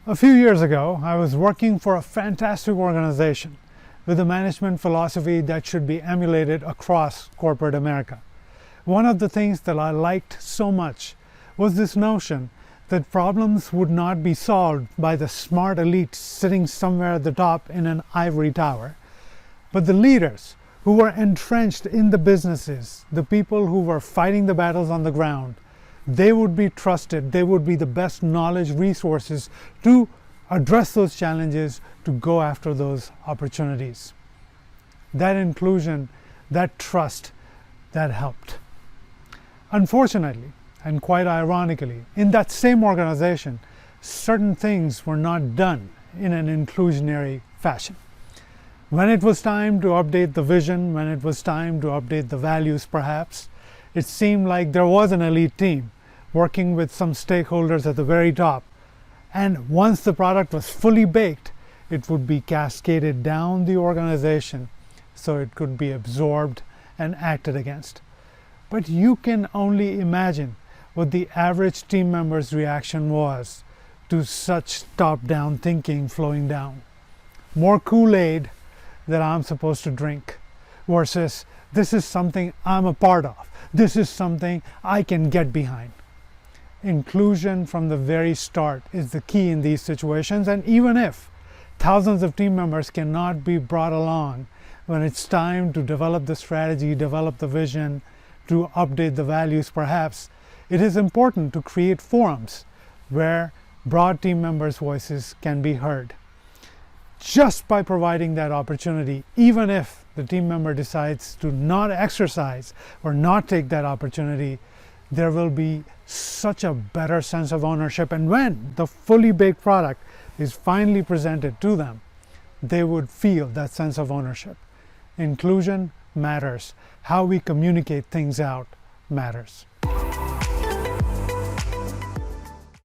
A few years ago, I was working for a fantastic organization with a management philosophy that should be emulated across corporate America. One of the things that I liked so much was this notion that problems would not be solved by the smart elite sitting somewhere at the top in an ivory tower, but the leaders who were entrenched in the businesses, the people who were fighting the battles on the ground. They would be trusted, they would be the best knowledge resources to address those challenges, to go after those opportunities. That inclusion, that trust, that helped. Unfortunately, and quite ironically, in that same organization, certain things were not done in an inclusionary fashion. When it was time to update the vision, when it was time to update the values perhaps, it seemed like there was an elite team working with some stakeholders at the very top. And once the product was fully baked, it would be cascaded down the organization so it could be absorbed and acted against. But you can only imagine what the average team member's reaction was to such top-down thinking flowing down. More Kool-Aid that I'm supposed to drink versus this is something I'm a part of. This is something I can get behind. Inclusion from the very start is the key in these situations, and even if thousands of team members cannot be brought along when it's time to develop the strategy, develop the vision, to update the values perhaps, it is important to create forums where broad team members' voices can be heard. Just by providing that opportunity, even if the team member decides to not exercise or not take that opportunity, there will be such a better sense of ownership, and when the fully baked product is finally presented to them, they would feel that sense of ownership. Inclusion matters. How we communicate things out matters.